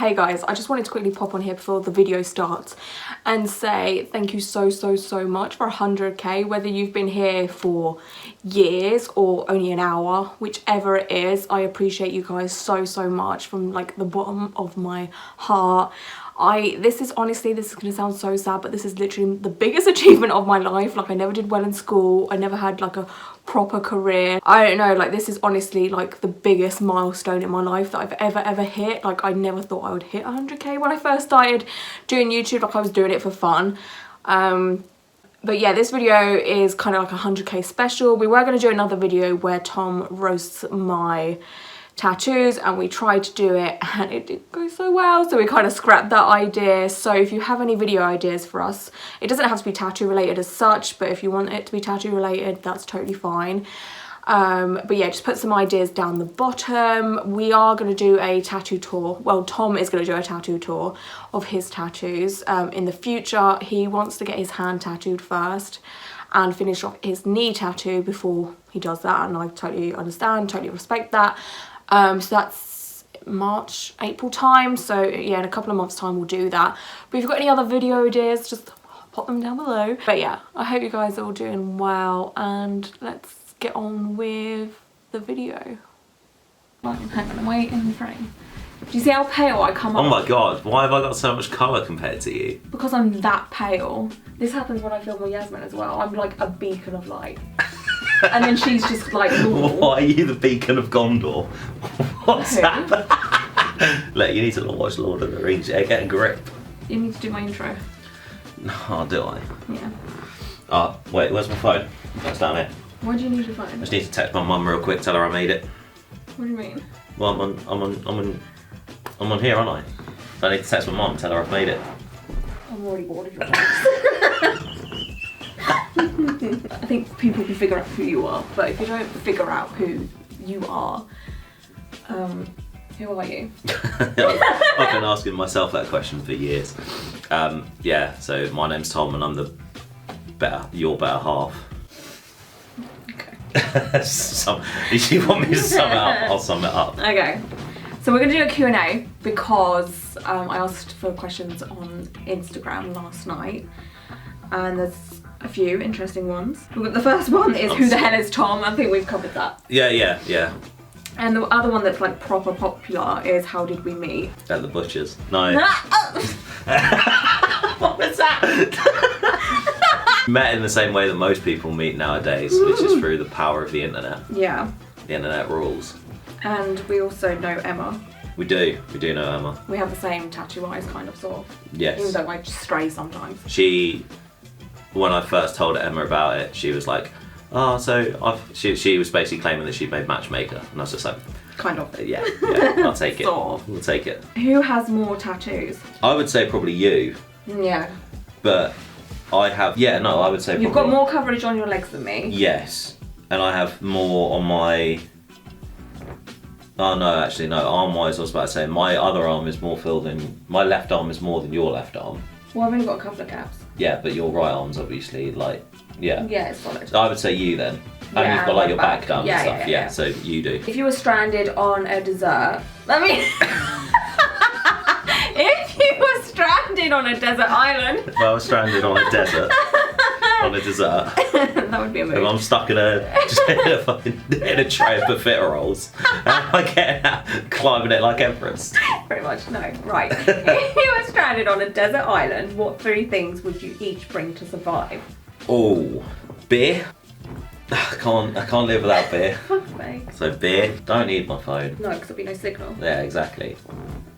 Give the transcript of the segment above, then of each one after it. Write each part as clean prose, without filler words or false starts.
Hey guys, I just wanted to quickly pop on here before the video starts and say thank you so much for 100k, whether you've been here for years or only an hour, whichever it is. I appreciate you guys so much from like the bottom of my heart. This is gonna sound so sad, but this is literally the biggest achievement of my life. Like, I never did well in school, I never had like a proper career. I don't know, like, this is honestly like the biggest milestone in my life that I've ever hit. Like, I never thought I would hit 100k when I first started doing YouTube. Like, I was doing it for fun. But yeah, this video is kind of like a 100k special. We were going to do another video where Tom roasts my tattoos, and we tried to do it and it didn't go so well, so we kind of scrapped that idea. So if you have any video ideas for us, it doesn't have to be tattoo related as such, but if you want it to be tattoo related, that's totally fine. But yeah, just put some ideas down the bottom. We are going to do a tattoo tour. Well, Tom is going to do a tattoo tour of his tattoos in the future. He wants to get his hand tattooed first and finish off his knee tattoo before he does that, and I totally understand, totally respect that. So that's March, April time. So yeah, in a couple of months time we'll do that. But if you've got any other video ideas, just pop them down below. But yeah, I hope you guys are all doing well, and let's get on with the video. Hang on, I'm waiting in the frame. Do you see how pale I come up? Oh my god, why have I got so much colour compared to you? Because I'm that pale. This happens when I film with Yasmin as well. I'm like a beacon of light. And then she's just like normal. Why are you the beacon of Gondor? What's that? Look, you need to watch Lord of the Rings. Yeah, get a grip. You need to do my intro. Oh, do I? Yeah. Oh, wait, where's my phone? That's down here. Why do you need your phone? I just need to text my mum real quick, tell her I made it. What do you mean? Well, I'm on here, aren't I? So I need to text my mum, tell her I've made it. I'm already bored of your text. I think people can figure out who you are, but if you don't figure out who you are, who are you? I've been asking myself that question for years. Yeah, so my name's Tom and I'm your better half. Okay. If you want me to sum it up, I'll sum it up. Okay. So we're going to do a Q&A because I asked for questions on Instagram last night, and there's a few interesting ones. The first one is who the hell is Tom? I think we've covered that. Yeah. And the other one that's like proper popular is how did we meet? At the butcher's. No. What was that? Met in the same way that most people meet nowadays, which is through the power of the internet. Yeah. The internet rules. And we also know Emma. We do know Emma. We have the same tattoo eyes, kind of, sort of. Yes. Even though I just stray sometimes. When I first told Emma about it, she was like, oh, so she was basically claiming that she'd made Matchmaker, and I was just like, kind of. Yeah, I'll take it. Sort of. We'll take it. Who has more tattoos? I would say probably you. Yeah. But I have, I would say You've got more coverage on your legs than me. Yes, and I have more on my, oh no, actually no, arm-wise I was about to say, my other arm is more filled in, my left arm is more than your left arm. Well, I've only got a couple of caps. Yeah, but your right arm's obviously like, yeah. Yeah, it's solid. So I would say you then. Yeah, and you've got like your back done yeah, and stuff, yeah, so you do. If you were stranded on a desert, if you were stranded on a desert island. If I was stranded on a desert, on a dessert. That would be a movie. I'm stuck in a tray of buffet rolls. How am I getting out, climbing it like Everest? Pretty much, no. Right. If you were stranded on a desert island, what 3 things would you each bring to survive? Oh, beer. I can't live without beer. Fuck's sake. So beer. Don't need my phone. No, because there'll be no signal. Yeah, exactly.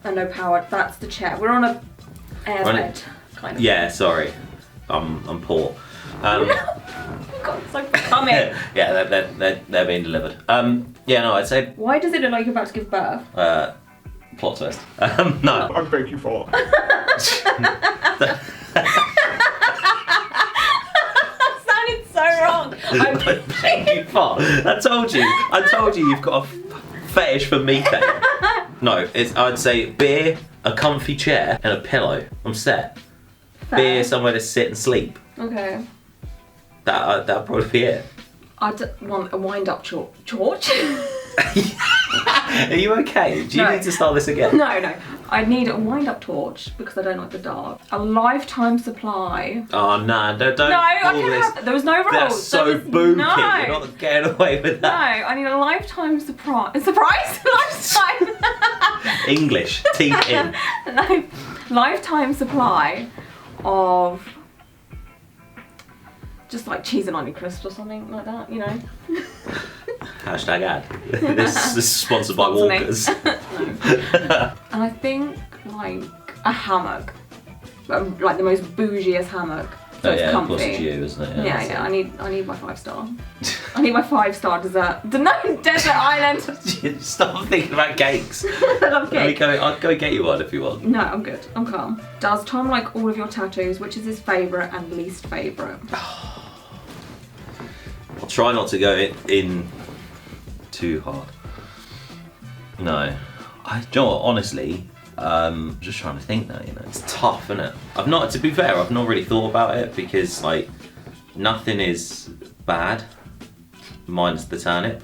And no power. That's the chair. We're on a airbed, kind of. Yeah, sorry. I'm poor. God, it's so coming. Yeah, they're being delivered. Yeah, no, I'd say. Why does it look like you're about to give birth? Plot twist. No. I beg you for. Sounded so wrong. I beg you for. I told you you've got a fetish for meat cake. No, I'd say beer, a comfy chair, and a pillow. I'm set. Fair. Beer, somewhere to sit and sleep. Okay. That'd probably be it. I'd want a wind-up torch. Are you okay? Do you need to start this again? No. I need a wind-up torch because I don't like the dark. A lifetime supply. Oh no, don't. No, I can have. There was no rules. That's so booky. No. You're not getting away with No, that. I need a lifetime surprise. Lifetime. English, teeth in. Lifetime supply of just like cheese and onion crisps or something like that, you know. Hashtag ad. This is sponsored by Sponsor me. Walkers. And I think like a hammock, like the most bougiest hammock. So it's Of comfy. course it's you, isn't it? Yeah. I need my 5-star. I need my 5-star dessert. No, desert island. Stop thinking about cakes. I love cake. I'll go get you one if you want. No, I'm good. I'm calm. Does Tom like all of your tattoos? Which is his favourite and least favourite? I'll try not to go in too hard. No. Do you know what, honestly, just trying to think now, you know. It's tough, isn't it? To be fair, I've not really thought about it because, like, nothing is bad, minus the turnip.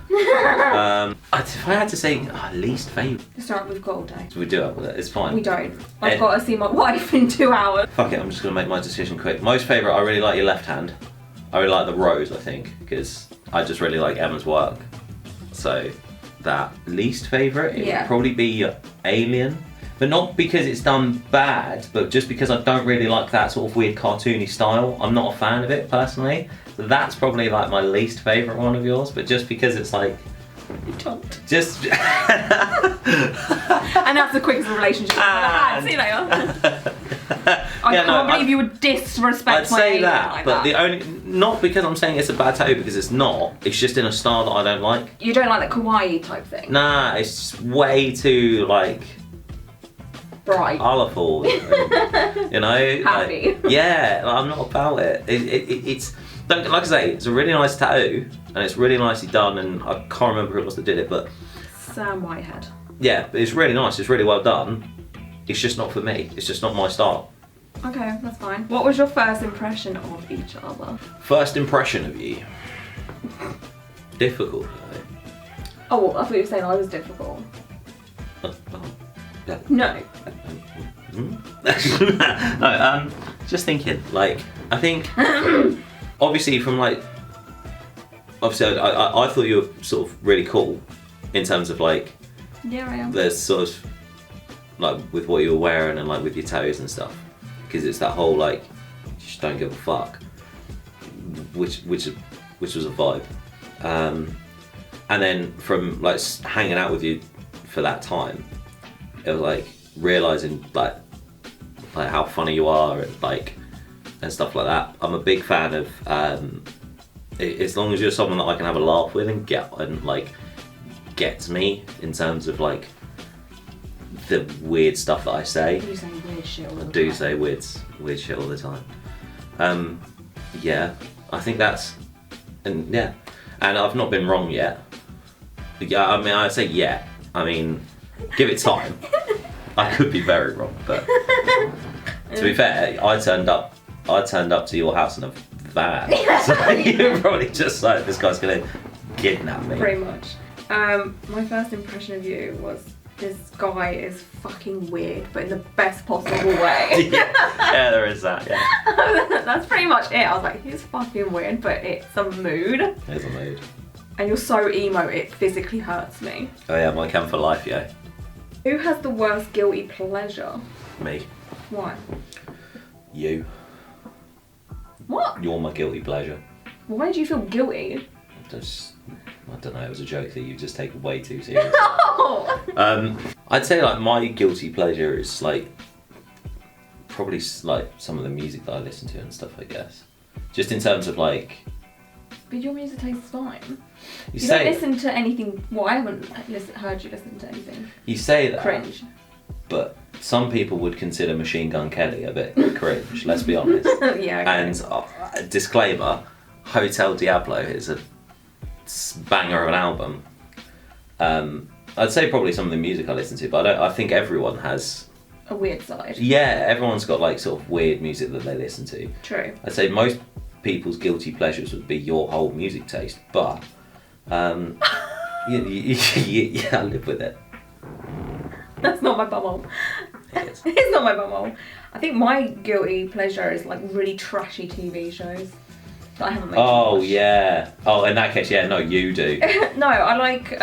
If I had to say least favourite. Let's start with gold day. We do it with it, it's fine. We don't. I've got to see my wife in 2 hours. Fuck it, I'm just going to make my decision quick. Most favourite, I really like your left hand. I really like the rose, I think, because I just really like Emma's work. So, that. Least favourite, it would probably be Alien. But not because it's done bad, but just because I don't really like that sort of weird cartoony style. I'm not a fan of it, personally. So that's probably like my least favourite one of yours, but just because it's like... You don't. Just... And that's the quickest relationship I've ever had. See you later. I can't believe you would disrespect I'd my say alien that, like but that. the only... Not because I'm saying it's a bad tattoo, because it's not. It's just in a style that I don't like. You don't like that kawaii type thing? Nah, it's just way too, like... Bright. Colourful, you know? Happy. Like, yeah, like, I'm not about it. It's... Like I say, it's a really nice tattoo, and it's really nicely done, and I can't remember who it was that did it, but... Sam Whitehead. Yeah, it's really nice, it's really well done. It's just not for me, it's just not my style. Okay, that's fine. What was your first impression of each other? First impression of you? Difficult, though. Oh, I thought you were saying I was difficult. Yeah. No. No, just thinking, like, I think... Obviously, from like, I thought you were sort of really cool in terms of like, Yeah, I am. there's sort of like with what you were wearing and like with your toes and stuff, because it's that whole like, you just don't give a fuck, which was a vibe, and then from like hanging out with you for that time, it was like realizing like how funny you are and like. And stuff like that. I'm a big fan of as long as you're someone that I can have a laugh with and gets me in terms of like the weird stuff that I say. You say weird shit all the time. I do say weird shit all the time. Yeah, I think that's and I've not been wrong yet. Yeah, I mean I say yeah. I mean, give it time. I could be very wrong, but to be fair, I turned up to your house in a van. So you're probably just like, this guy's gonna kidnap me. Pretty much. My first impression of you was, this guy is fucking weird, but in the best possible way. yeah, there is that, yeah. That's pretty much it. I was like, he's fucking weird, but it's a mood. There's a mood. And you're so emo, it physically hurts me. Oh yeah, my cam for life, yeah. Who has the worst guilty pleasure? Me. Why? You. What? You're my guilty pleasure. Why do you feel guilty? I don't know, it was a joke that you've just taken way too serious. No! I'd say like my guilty pleasure is like probably like some of the music that I listen to and stuff, I guess. Just in terms of like... But your music tastes fine. You say don't listen to anything... Well, I haven't heard you listen to anything. You say that. Cringe. But some people would consider Machine Gun Kelly a bit cringe, let's be honest. Yeah, okay. And disclaimer, Hotel Diablo is a banger of an album. I'd say probably some of the music I listen to, but I think everyone has... A weird side. Yeah, everyone's got like sort of weird music that they listen to. True. I'd say most people's guilty pleasures would be your whole music taste, but yeah, I live with it. That's not my bumhole. It is. It's not my bumhole. I think my guilty pleasure is like really trashy TV shows that I haven't made. Oh yeah. Oh, in that case, yeah. No, you do. No, I like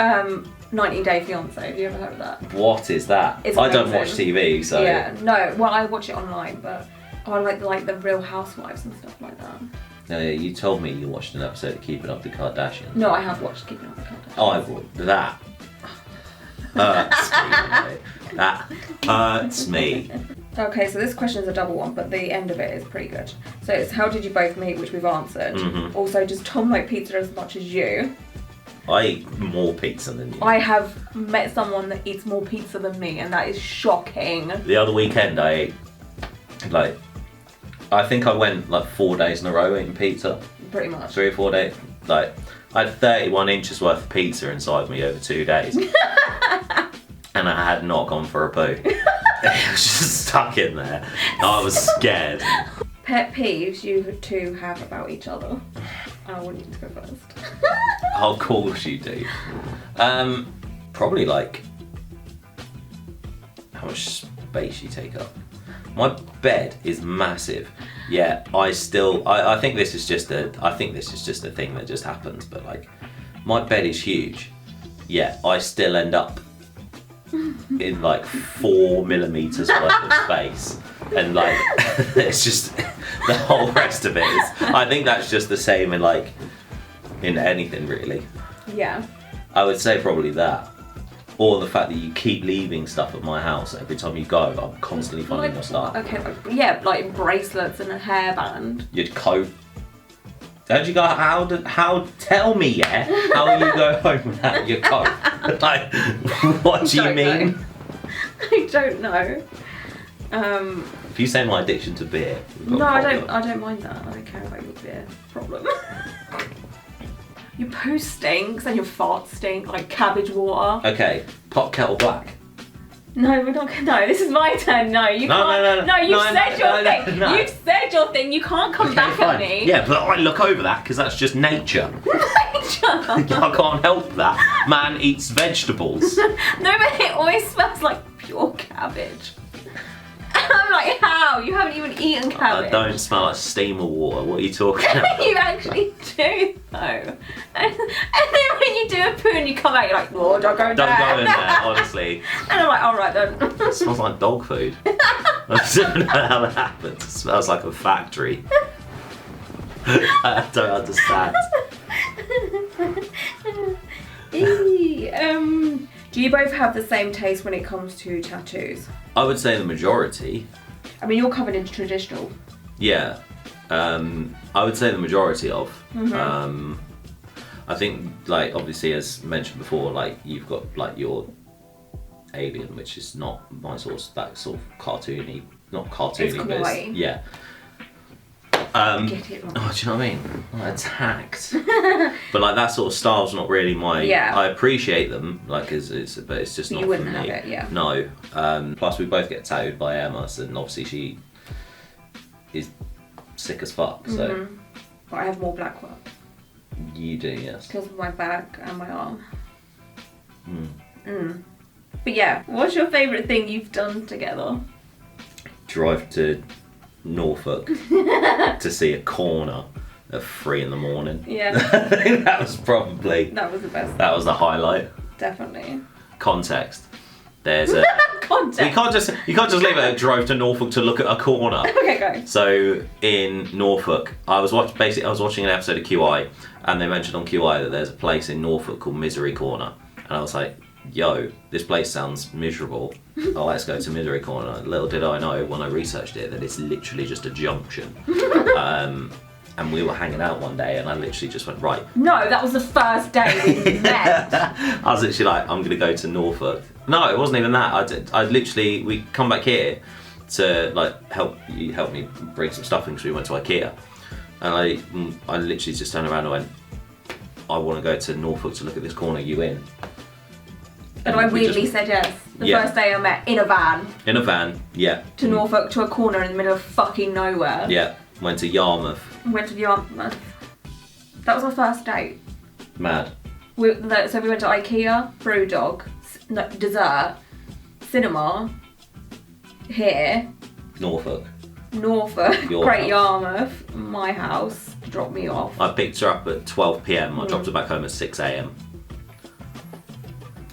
90 Day Fiancé. Have you ever heard of that? What is that? It's I don't amazing. watch TV, so. Yeah. No. Well, I watch it online, but I like the Real Housewives and stuff like that. No, yeah, you told me you watched an episode of Keeping Up with the Kardashians. No, I have watched Keeping Up with the Kardashians. Oh, I've watched that. Hurts me. Mate. That hurts me. Okay, so this question is a double one, but the end of it is pretty good. So it's how did you both meet, which we've answered. Mm-hmm. Also, does Tom like pizza as much as you? I eat more pizza than you. I have met someone that eats more pizza than me, and that is shocking. The other weekend I ate, like, I think I went like 4 days in a row eating pizza. Pretty much. 3 or 4 days. Like, I had 31 inches worth of pizza inside me over 2 days. And I had not gone for a poo. It was just stuck in there. I was scared. Pet peeves you two have about each other. I want you to go first. How cool she do? Probably like how much space you take up. My bed is massive. Yeah, I think this is just a thing that just happens, but like my bed is huge. Yeah, I still end up in like 4 millimeters worth of space, and like it's just the whole rest of it is. I think that's just the same in like in anything really. Yeah. I would say probably that, or the fact that you keep leaving stuff at my house every time you go. I'm constantly finding your stuff. Okay, yeah, like bracelets and a hairband. Your coat. How'd you go? Tell me, yeah? How will you go home without your coat? Like, what do you mean? Know. I don't know. If you say my addiction to beer, we've got no, a problem. I don't mind that. I don't care about your beer problem. Your poo stinks and your farts stink like cabbage water. Okay, pot kettle black. No, we're not. No, this is my turn. No, you can't. No, you've said your thing. No. You've said your thing. You can't come back at me. Yeah, but I look over that because that's just nature. I can't help that. Man eats vegetables. No, but it always smells like pure cabbage. I'm like, how? You haven't even eaten cabbage. I don't smell like steamer water. What are you talking about? You actually do, though. And then when you do a poo and you come out, you're like, oh, don't go in there. Don't go in there, honestly. And I'm like, all right then. It smells like dog food. I don't know how that happens. It smells like a factory. I don't understand. Do you both have the same taste when it comes to tattoos? I would say the majority. I mean, you're covered in traditional. Yeah. I would say the majority of. Mm-hmm. I think, like, obviously, as mentioned before, like, you've got, like, your alien, which is not my source, that sort of cartoony, not cartoony, It's but kawaii. yeah. Get it wrong. Oh, do you know what I mean? Like, attacked. But like that sort of style's not really my. Yeah. I appreciate them, like, but it's just not You wouldn't for me. have it, yeah. No. Plus, we both get tattooed by Emma, and obviously she is sick as fuck. So Mm-hmm. But I have more black work you do, yes. because of my back and my arm. Mm. But yeah, what's your favourite thing you've done together? Drive to Norfolk to see a corner at 3 a.m. Yeah. I think that was probably. That was the best. That was the highlight. Definitely. Context. There's a. Context. You can't just leave it at drove to Norfolk to look at a corner. Okay, go. So in Norfolk, I was watching an episode of QI, and they mentioned on QI that there's a place in Norfolk called Misery Corner, and I was like, yo, this place sounds miserable. Oh, let's go to Misery Corner. Little did I know when I researched it that it's literally just a junction. And we were hanging out one day, and I literally just went, right. No, that was the first day we met. I was literally like, I'm gonna go to Norfolk. No, it wasn't even that. We come back here to like help me bring some stuff in because we went to IKEA, and I literally just turned around and went, I want to go to Norfolk to look at this corner. You in? And I weirdly said yes. The Yeah. first day I met in a van In a van, yeah. to Norfolk to a corner in the middle of fucking nowhere. Yeah, went to Yarmouth. Went to the Yarmouth. That was our first date. Mad. So we went to IKEA, Brewdog, dessert, cinema here, Norfolk. Your Great Yarmouth, my house, to drop me off. I picked her up at 12 p.m. I dropped her back home at 6 a.m.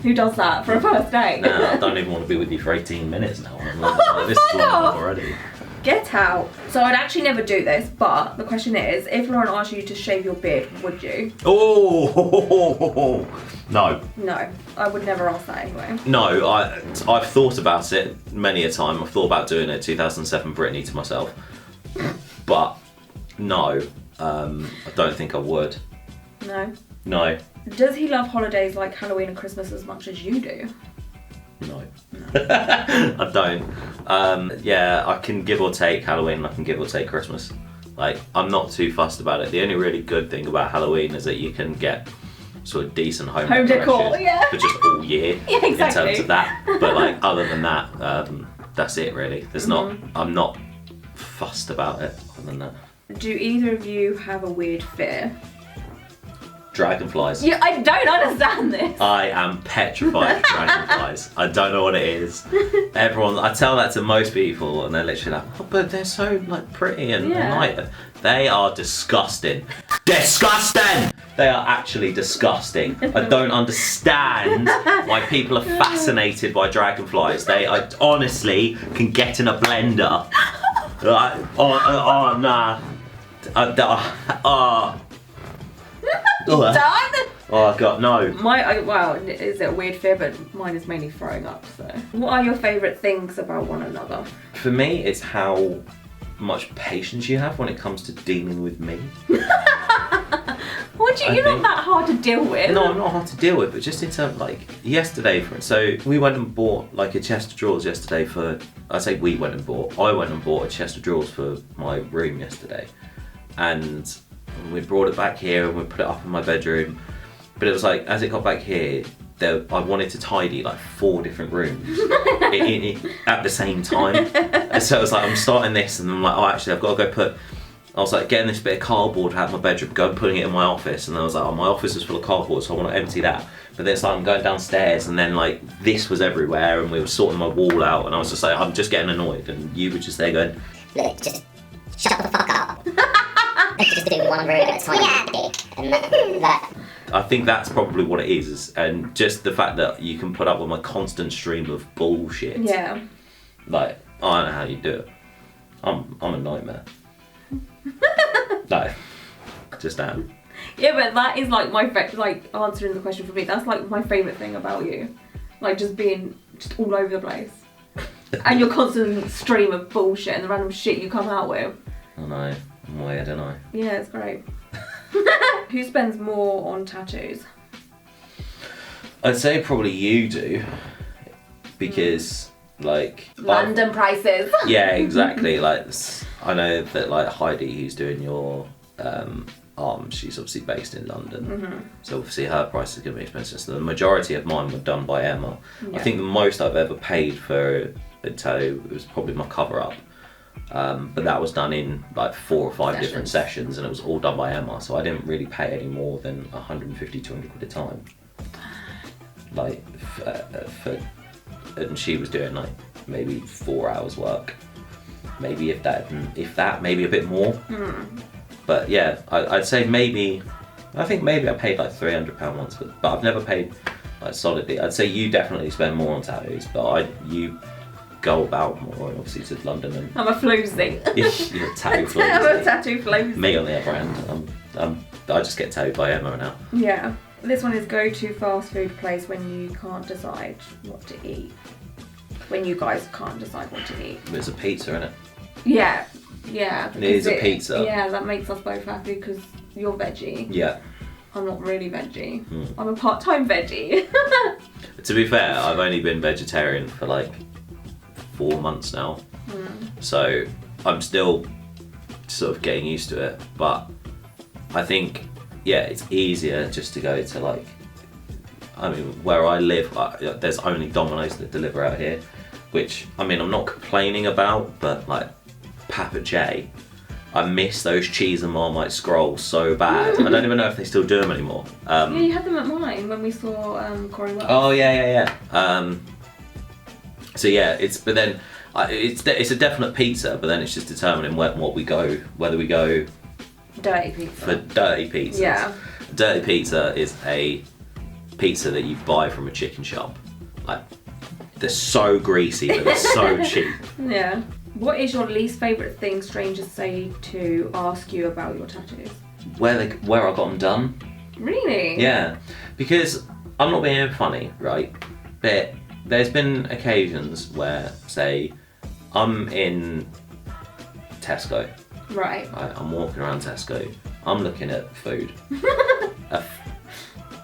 Who does that for a first date? No, I don't even want to be with you for 18 minutes now. I'm like, this is long enough already. Get out. So I'd actually never do this, but the question is, if Lauren asked you to shave your beard, would you? Oh, no. No, I would never ask that anyway. No, I've thought about it many a time. I've thought about doing a 2007 Britney to myself. But no, I don't think I would. No? No. Does he love holidays like Halloween and Christmas as much as you do? No. I don't. Yeah, I can give or take Halloween and I can give or take Christmas. Like, I'm not too fussed about it. The only really good thing about Halloween is that you can get sort of decent home decor, yeah. for just all year. Yeah, exactly. In terms of that. But like, other than that, that's it really. There's not, I'm not fussed about it other than that. Do either of you have a weird fear? Dragonflies. Yeah, I don't understand this. I am petrified of dragonflies. I don't know what it is. Everyone, I tell that to most people and they're literally like, oh, but they're so like pretty and light. They are disgusting. Disgusting! They are actually disgusting. I don't understand why people are fascinated by dragonflies. They honestly can get in a blender. Like, nah. Done? Oh god, no. Well, is it a weird fear, but mine is mainly throwing up, so. What are your favourite things about one another? For me, it's how much patience you have when it comes to dealing with me. You're not that hard to deal with. No, I'm not hard to deal with, but just in terms of like yesterday, so we went and bought like a chest of drawers yesterday I went and bought a chest of drawers for my room yesterday. And we brought it back here and we put it up in my bedroom. But it was like, as it got back here, I wanted to tidy like 4 different rooms at the same time. And so it was like, I'm starting this and I'm like, oh actually I've got to go I was like getting this bit of cardboard out of my bedroom, putting it in my office, and I was like, oh, my office is full of cardboard, so I want to empty that. But then it's like I'm going downstairs and then like this was everywhere and we were sorting my wall out and I was just like, I'm just getting annoyed, and you were just there going, look, just shut the fuck up. Just do one room at a time. And that. I think that's probably what it is, and just the fact that you can put up with my constant stream of bullshit. Yeah. Like, I don't know how you do it. I'm a nightmare. No, just am. Yeah, but that is like like answering the question for me. That's like my favourite thing about you, like just being just all over the place, and your constant stream of bullshit and the random shit you come out with. I know, I'm weird, don't I? Yeah, it's great. Who spends more on tattoos? I'd say probably you do, because like London prices. Yeah, exactly. Like I know that like Heidi, who's doing your arm, she's obviously based in London, so obviously her price is going to be expensive. So the majority of mine were done by Emma. I think the most I've ever paid for a tattoo was probably my cover up, but that was done in like 4 or 5 different sessions, and it was all done by Emma. So I didn't really pay any more than 150, 200 quid a time. Like and she was doing like maybe 4 hours work, maybe if that, maybe a bit more. But yeah, I'd say I think maybe I paid like £300 once, but I've never paid like solidly. I'd say you definitely spend more on tattoos, but you go about more, obviously, to London and I'm a floozy. You're a tattoo floozy. I'm a tattoo floozy. Me on the other hand, I just get tattooed by Emma now. Yeah. This one is go to fast food place when you can't decide what to eat. When you guys can't decide what to eat. It's a pizza, isn't it? Yeah. Yeah. It is a pizza. Yeah, that makes us both happy because you're veggie. Yeah. I'm not really veggie. I'm a part-time veggie. To be fair, I've only been vegetarian for like 4 months now. So I'm still sort of getting used to it. But I think, yeah, it's easier just to go to like, I mean, where I live, there's only Domino's that deliver out here, which, I mean, I'm not complaining about, but like Papa J, I miss those cheese and Marmite scrolls so bad. I don't even know if they still do them anymore. Yeah, you had them at mine when we saw Corey Wells. Oh yeah. So yeah, but then it's a definite pizza, but then it's just determining what we go, whether we go Dirty pizza. for dirty pizzas. Yeah. Dirty pizza is a pizza that you buy from a chicken shop. Like, they're so greasy, but they're so cheap. Yeah. What is your least favourite thing strangers say to ask you about your tattoos? Where I got them done. Really? Yeah, because I'm not being funny, right? But there's been occasions where, say, I'm in Tesco. Right. I'm walking around Tesco. I'm looking at food. A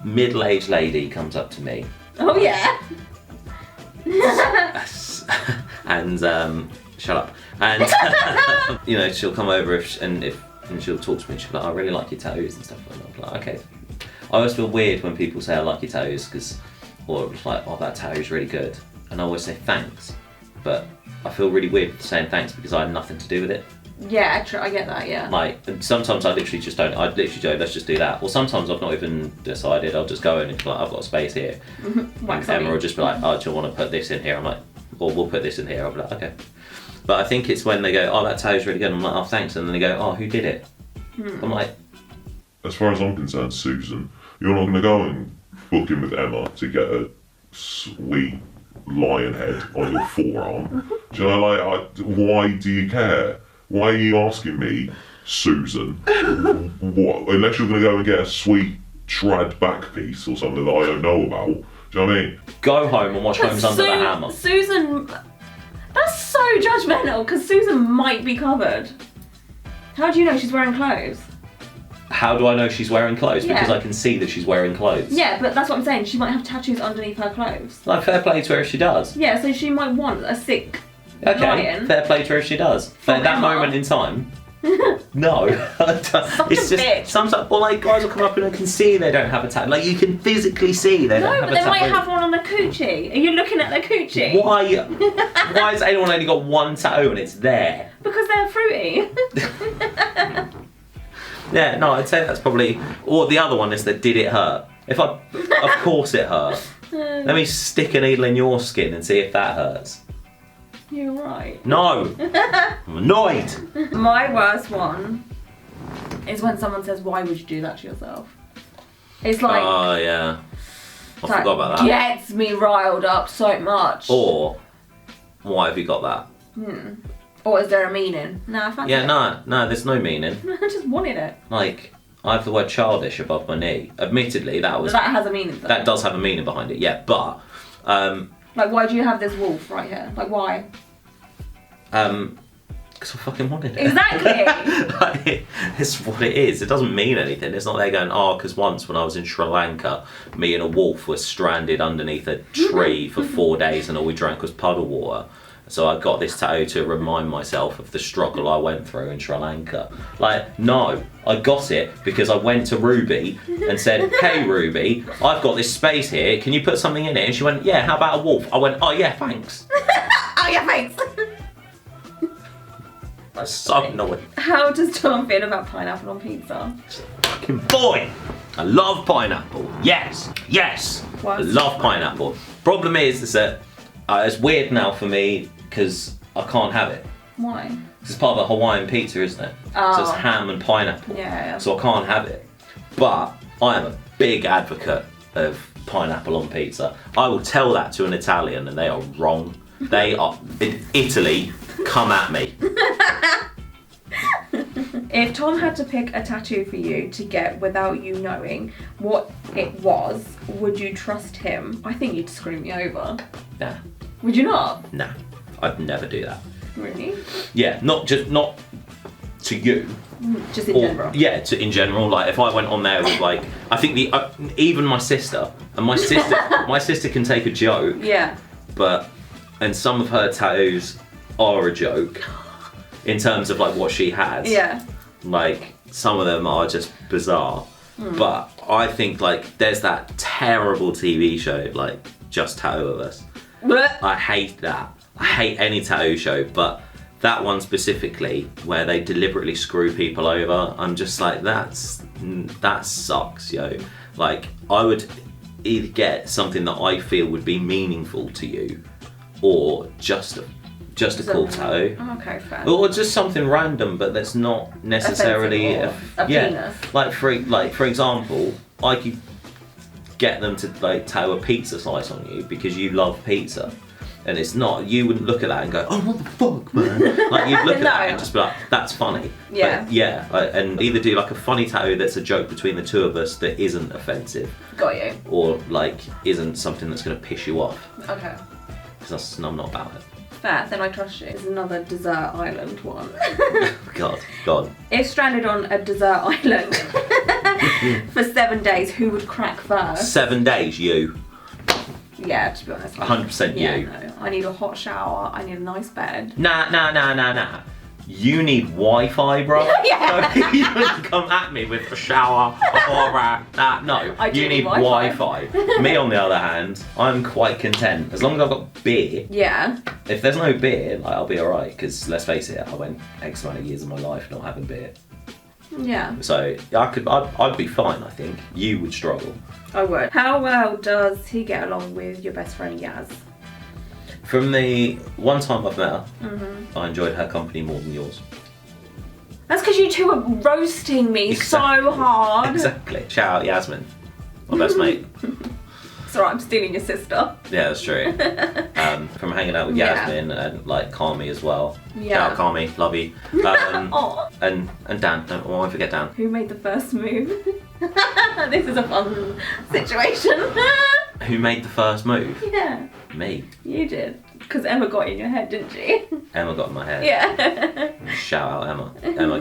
middle-aged lady comes up to me. Oh yeah. And shut up. And you know, she'll come over and she'll talk to me. She'll be like, "I really like your tattoos and stuff." And I'm like, "Okay." I always feel weird when people say I like your tattoos, or it's like, "Oh, that tattoo's really good," and I always say thanks, but I feel really weird saying thanks because I have nothing to do with it. Yeah, I get that. Yeah. Like, and sometimes I literally just don't. I literally go, "Let's just do that." Or sometimes I've not even decided. I'll just go in and be like, "I've got a space here." Wax And Emma on will just be like, "Oh, do you want to put this in here?" I'm like, "Or we'll put this in here." I'll be like, "Okay." But I think it's when they go, "Oh, that tattoo's really good." I'm like, "Oh, thanks," and then they go, "Oh, who did it?" I'm like, as far as I'm concerned, Susan, you're not going to go and book in with Emma to get a sweet lion head on your forearm. Do you know, like, why do you care? Why are you asking me, Susan? What? Unless you're going to go and get a sweet trad back piece or something that I don't know about. Do you know what I mean? Go home and watch Homes Under the Hammer. Susan, that's so judgmental because Susan might be covered. How do you know she's wearing clothes? How do I know she's wearing clothes? Yeah. Because I can see that she's wearing clothes. Yeah, but that's what I'm saying. She might have tattoos underneath her clothes. Like, fair play to her if she does. Yeah, so she might want a sick Okay, lion. fair play to her if she does. But at that Emma. moment in time, no. It's just bitch. sometimes, or like guys will come up and can see they don't have a tattoo. Like, you can physically see they don't No, have but a they tattoo. might have one on the coochie. Are you looking at the coochie? Why? Why has anyone only got one tattoo and it's there? Because they're fruity. Yeah, no, I'd say that's probably. Or the other one is that did it hurt? Of course it hurt. Let me stick a needle in your skin and see if that hurts. You're right. No, I'm annoyed. My worst one is when someone says, "Why would you do that to yourself?" It's like, Oh yeah, I that forgot about that. gets me riled up so much. Or why have you got that? Or is there a meaning? No, I fancy Yeah, it. no, there's no meaning. I just wanted it. Like, I have the word childish above my knee. Admittedly, that That has a meaning though. does have a meaning behind it. Yeah, but Like, why do you have this wolf right here? Like, why? because I fucking wanted it. Exactly. Like, it's what it is. It doesn't mean anything. It's not there going, "Oh, because once when I was in Sri Lanka, me and a wolf were stranded underneath a tree for 4 days and all we drank was puddle water. So I got this tattoo to remind myself of the struggle I went through in Sri Lanka." Like, no, I got it because I went to Ruby and said, "Hey Ruby, I've got this space here, can you put something in it?" And she went, "Yeah, how about a wolf?" I went, "Oh yeah, thanks." Oh, your face. That's so annoying. How does Tom feel about pineapple on pizza? Fucking boy! I love pineapple. Yes, yes. What? I love pineapple. Problem is that it's weird now for me because I can't have it. Why? It's part of a Hawaiian pizza, isn't it? Oh. So it's ham and pineapple. Yeah. So I can't have it. But I am a big advocate of pineapple on pizza. I will tell that to an Italian and they are wrong. They are in Italy. Come at me. If Tom had to pick a tattoo for you to get without you knowing what it was, would you trust him? I think you'd screw me over. Nah, Would you not? nah. I'd never do that. Really? Yeah, not to you. Just in Or, general. yeah, in general. Like, if I went on there with like, I think even my sister, and my sister can take a joke, Yeah. and some of her tattoos are a joke in terms of like what she has. Yeah. Like, some of them are just bizarre. But I think like there's that terrible TV show like Just Tattoo of Us. Blech. I hate that. I hate any tattoo show, but that one specifically where they deliberately screw people over, I'm just like, that sucks, yo. Like, I would either get something that I feel would be meaningful to you, or just a cool tattoo. Okay, fair. Or just something random, but that's not necessarily a penis. Like for example, I could get them to like tattoo a pizza slice on you because you love pizza, and it's not. You wouldn't look at that and go, "Oh, what the fuck, man!" Like you'd look at that and just be like, "That's funny." Yeah. But, yeah, and either do like a funny tattoo that's a joke between the two of us that isn't offensive, Got you. or like isn't something that's going to piss you off. Okay. Because I'm not about it. Fair, then I trust you. There's another desert island one. God. If stranded on a desert island for 7 days, who would crack first? 7 days, you. Yeah, to be honest. 100% yeah, you. No. I need a hot shower. I need a nice bed. Nah. You need Wi-Fi, bro. Yeah. So you don't come at me with a shower, no. I do You need Wi-Fi. Wi-Fi. Me, on the other hand, I'm quite content. As long as I've got beer. Yeah. If there's no beer, like, I'll be alright. Because let's face it, I went X amount of years of my life not having beer. Yeah. So I'd be fine, I think. You would struggle. I would. How well does he get along with your best friend Yaz? From the one time I've met her, I enjoyed her company more than yours. That's because you two are roasting me so hard. Exactly. Shout out Yasmin, my best mate. It's alright, I'm stealing your sister. Yeah, that's true. From hanging out with Yasmin and like Carmi as well. Yeah. Shout out Carmi, love you. Aw. And Dan, don't won't forget Dan. Who made the first move? This is a fun situation. Who made the first move? Yeah, Me. you did. Because Emma got in your head, didn't she? Emma got in my head. Yeah. Shout out Emma. Emma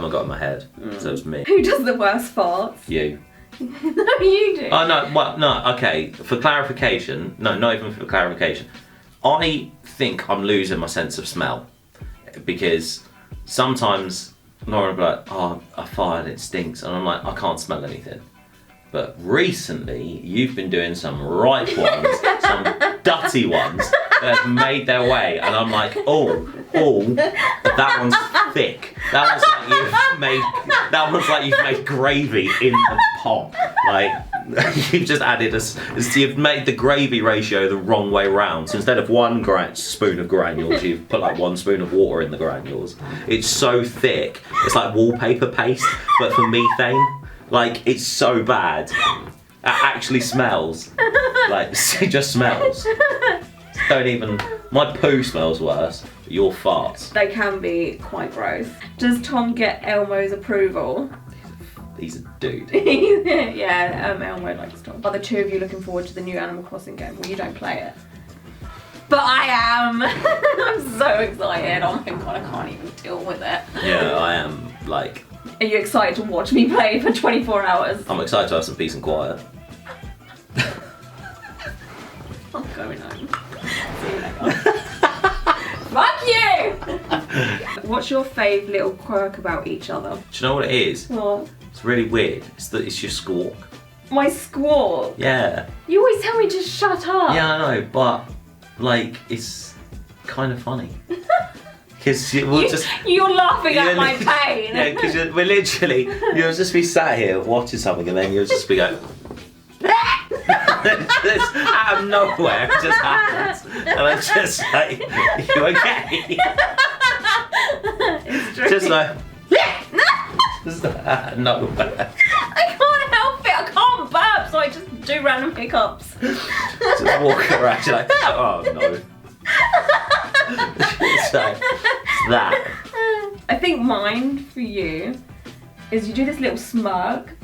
got in my head. So it's me. Who does the worst farts? You. No, you do. Oh no, well no, okay. For clarification, no, not even for clarification. I think I'm losing my sense of smell. Because sometimes Lauren will be like, "Oh, I farted, it stinks," and I'm like, "I can't smell anything." But recently, you've been doing some ripe ones, some dirty ones that have made their way, and I'm like, oh, that one's thick. That one's like you've made gravy in the pot. Like you've just added you've made the gravy ratio the wrong way round. So instead of one spoon of granules, you've put like 1 spoon of water in the granules. It's so thick. It's like wallpaper paste, but for methane. Like, it's so bad. It actually smells. Like, it just smells. Don't even... My poo smells worse. But your farts. They can be quite gross. Does Tom get Elmo's approval? He's a dude. Yeah, Elmo likes Tom. Are the two of you looking forward to the new Animal Crossing game? Well, you don't play it. But I am. I'm so excited. Oh my god, I can't even deal with it. Yeah, I am, like... Are you excited to watch me play for 24 hours? I'm excited to have some peace and quiet. I'm going home. See you later. Fuck you! What's your fave little quirk about each other? Do you know what it is? What? It's really weird. It's your squawk. My squawk? Yeah. You always tell me to shut up. Yeah, I know, but, like, it's kind of funny. Because you're laughing at my pain. Yeah, because we're literally, you'll just be sat here watching something and then you'll just be going, just out of nowhere, it just happens. And I'm just like, you okay? It's true. Just like, just out of nowhere. I can't help it, I can't burp, so I just do random hiccups. Just walk around, you're like, oh no. It's like, that. I think mine for you is you do this little smirk.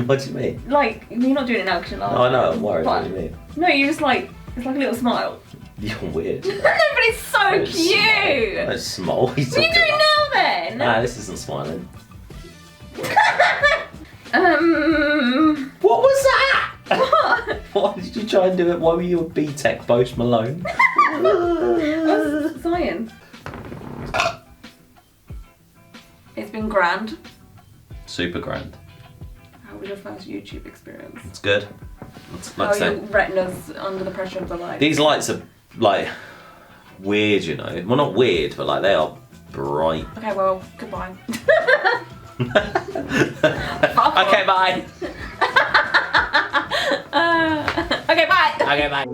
What do you mean? Like, you're not doing it now because you're laughing. Oh, I know, I'm worried. What do you mean? No, you just like, it's like a little smile. You're weird. No, but it's so cute. That's small. What are you What are you talking doing about? now then? Nah, this isn't smiling. What was that? What? Why did you try and do it? Why were you a B-Tech Post Malone? That's science. It's been grand. Super grand. How was your first YouTube experience? It's good. Like How I are say, your retinas under the pressure of the light? these lights are like weird, you know. Well, not weird, but like they are bright. Okay, well, goodbye. Okay, bye. Okay, bye. Okay, bye.